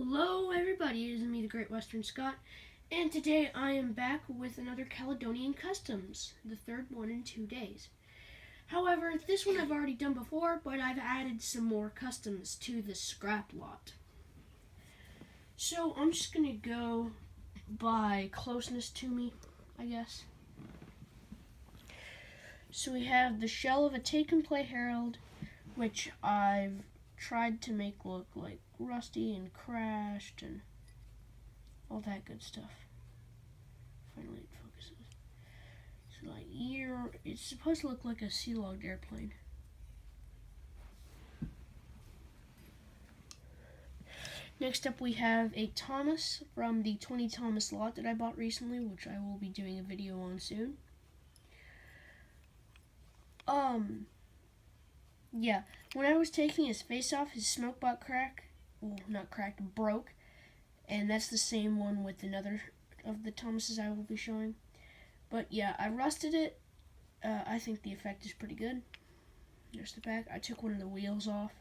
Hello everybody, it is me, the Great Western Scott, and today I am back with another Caledonian Customs, the third one in 2 days. However, this one I've already done before, but I've added some more customs to the scrap lot. So I'm just going to go by closeness to me, I guess. So we have the shell of a take-and-play herald, which I've tried to make look like rusty and crashed and all that good stuff. Finally it focuses. So like it's supposed to look like a sea-logged airplane. Next up we have a Thomas from the 20 Thomas lot that I bought recently, which I will be doing a video on soon. Yeah, when I was taking his face off, his smoke butt broke, and that's the same one with another of the Thomases I will be showing. But yeah, I rusted it. I think the effect is pretty good. There's the back. I took one of the wheels off,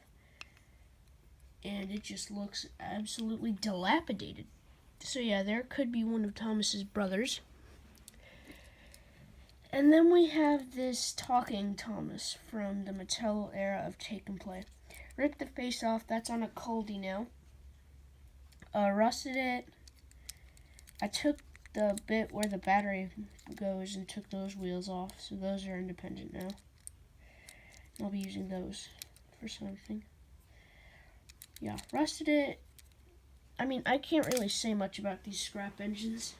and it just looks absolutely dilapidated. So yeah, there could be one of Thomas's brothers. And then we have this talking Thomas from the Mattel era of Take and Play. Ripped the face off, that's on a Caledonian now. Rusted it. I took the bit where the battery goes and took those wheels off, so those are independent now. I'll be using those for something. Yeah, rusted it. I mean, I can't really say much about these scrap engines.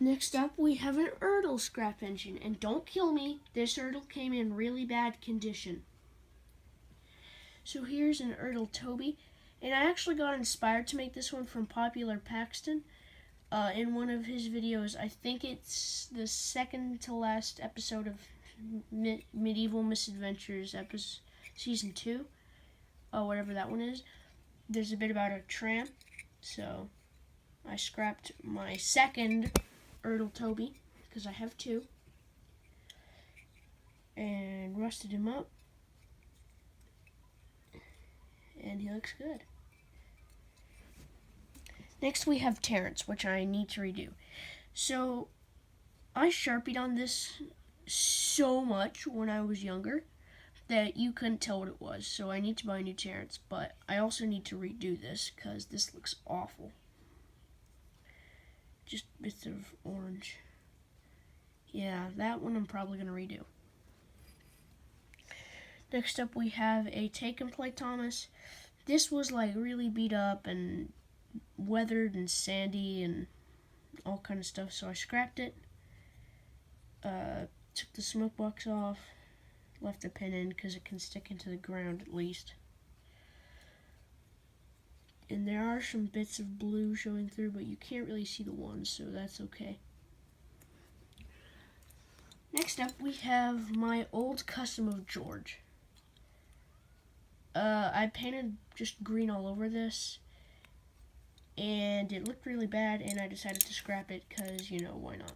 Next up, we have an Ertl scrap engine, and don't kill me, this Ertl came in really bad condition. So here's an Ertl Toby, and I actually got inspired to make this one from Popular Paxton in one of his videos. I think it's the second to last episode of Medieval Misadventures, season 2, whatever that one is. There's a bit about a tramp, so I scrapped my second Ertl Toby, because I have 2, and rusted him up, and he looks good. Next we have Terrence, which I need to redo. So I Sharpied on this so much when I was younger that you couldn't tell what it was, so I need to buy a new Terrence, but I also need to redo this because this looks awful. Just bits of orange. Yeah, that one I'm probably going to redo. Next up we have a Take and Play Thomas. This was like really beat up and weathered and sandy and all kind of stuff, so I scrapped it. Took the smoke box off, left the pin in because it can stick into the ground at least. And there are some bits of blue showing through, but you can't really see the ones, so that's okay. Next up, we have my old custom of George. I painted just green all over this, and it looked really bad, and I decided to scrap it because, you know, why not?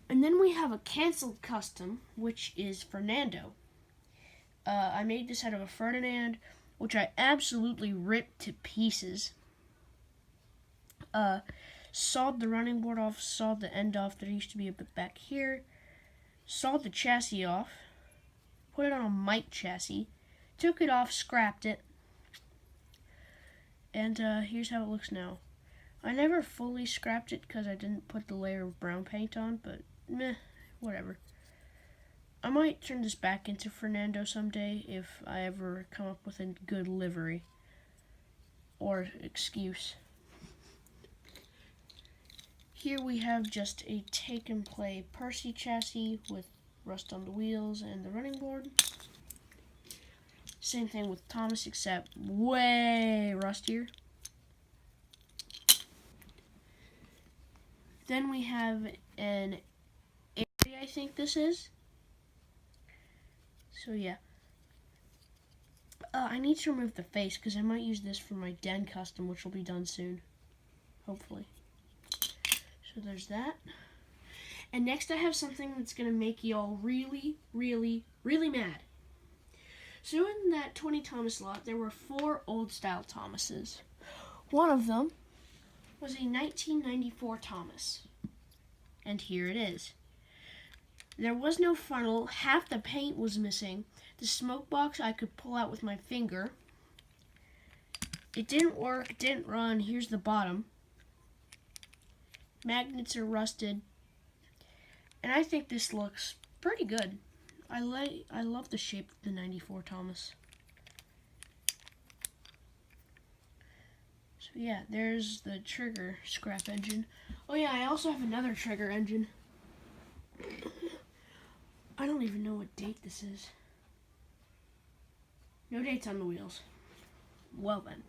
And then we have a canceled custom, which is Fernando. I made this out of a Ferdinand, which I absolutely ripped to pieces. Sawed the running board off, sawed the end off. There used to be a bit back here. Sawed the chassis off, put it on a Mike chassis, took it off, scrapped it, and here's how it looks now. I never fully scrapped it because I didn't put the layer of brown paint on, but meh, whatever. I might turn this back into Fernando someday if I ever come up with a good livery or excuse. Here we have just a Take and Play Percy chassis with rust on the wheels and the running board. Same thing with Thomas, except way rustier. Then we have an Airy, I think this is. So yeah, I need to remove the face because I might use this for my Den custom, which will be done soon, hopefully. So there's that. And next I have something that's going to make y'all really, really, really mad. So in that 20 Thomas lot, there were 4 old-style Thomases. One of them was a 1994 Thomas. And here it is. There was no funnel, half the paint was missing. The smoke box I could pull out with my finger. It didn't work, didn't run. Here's the bottom. Magnets are rusted. And I think this looks pretty good. I love the shape of the 94 Thomas. So yeah, there's the trigger scrap engine. Oh yeah, I also have another trigger engine. I don't even know what date this is. No dates on the wheels. Well then.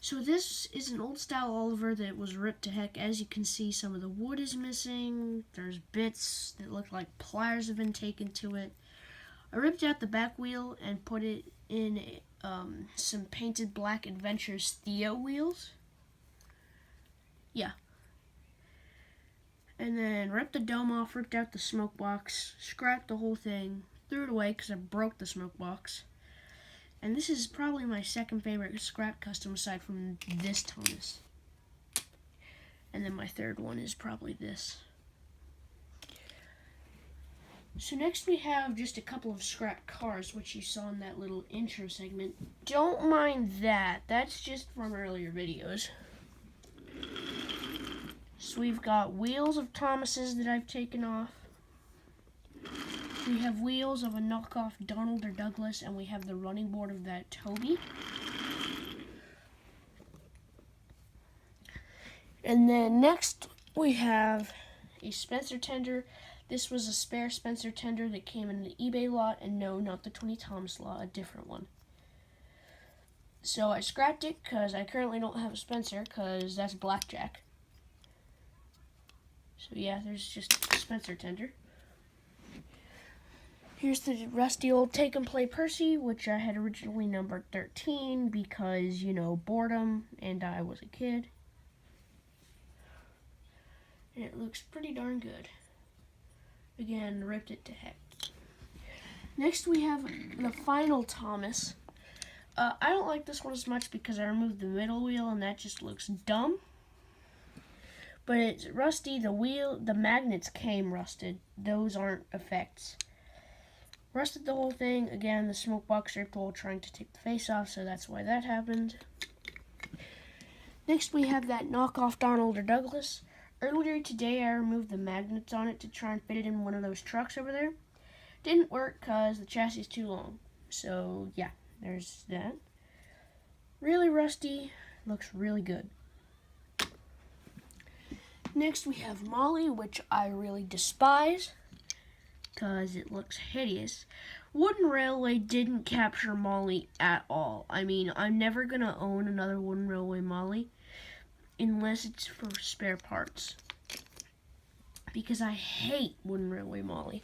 So this is an old style Oliver that was ripped to heck. As you can see, some of the wood is missing. There's bits that look like pliers have been taken to it. I ripped out the back wheel and put it in some painted black Adventures Theo wheels. Yeah. And then ripped the dome off, ripped out the smoke box, scrapped the whole thing, threw it away because I broke the smoke box. And this is probably my second favorite scrap custom aside from this Thomas. And then my third one is probably this. So next we have just a couple of scrap cars, which you saw in that little intro segment. Don't mind that. That's just from earlier videos. So we've got wheels of Thomases that I've taken off. We have wheels of a knockoff Donald or Douglas, and we have the running board of that Toby. And then next we have a Spencer tender. This was a spare Spencer tender that came in the eBay lot, and no, not the 20 Thomas lot, a different one. So I scrapped it because I currently don't have a Spencer because that's blackjack. So yeah, there's just a Spencer tender. Here's the rusty old Take and Play Percy, which I had originally numbered 13 because, you know, boredom and I was a kid. And it looks pretty darn good. Again, ripped it to heck. Next we have the final Thomas. I don't like this one as much because I removed the middle wheel and that just looks dumb. But it's rusty. The magnets came rusted. Those aren't effects. Rusted the whole thing. Again, the smoke box ripped while trying to take the face off, so that's why that happened. Next we have that knockoff Donald or Douglas. Earlier today I removed the magnets on it to try and fit it in one of those trucks over there. Didn't work because the chassis is too long. So yeah, there's that. Really rusty, looks really good. Next we have Molly, which I really despise because it looks hideous. Wooden Railway didn't capture Molly at all. I mean, I'm never going to own another Wooden Railway Molly unless it's for spare parts. Because I hate Wooden Railway Molly.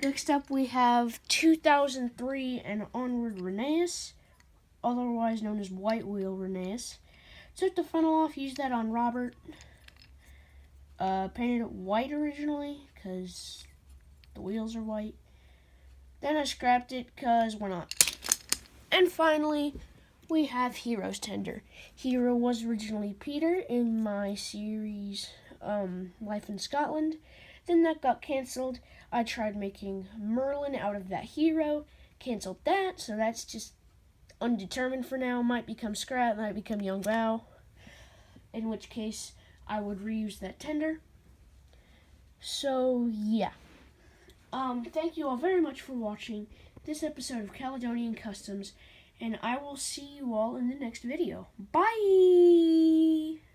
Next up we have 2003 and onward Rheneas, otherwise known as White Wheel Rheneas. Took the funnel off, used that on Robert. Painted it white originally because the wheels are white. Then I scrapped it because why not? And finally, we have Hero's tender. Hero was originally Peter in my series Life in Scotland. Then that got cancelled. I tried making Merlin out of that hero. Cancelled that, so that's just undetermined for now. Might become scrap, might become Young Bao. In which case, I would reuse that tender. So, yeah. Thank you all very much for watching this episode of Caledonian Customs, and I will see you all in the next video. Bye!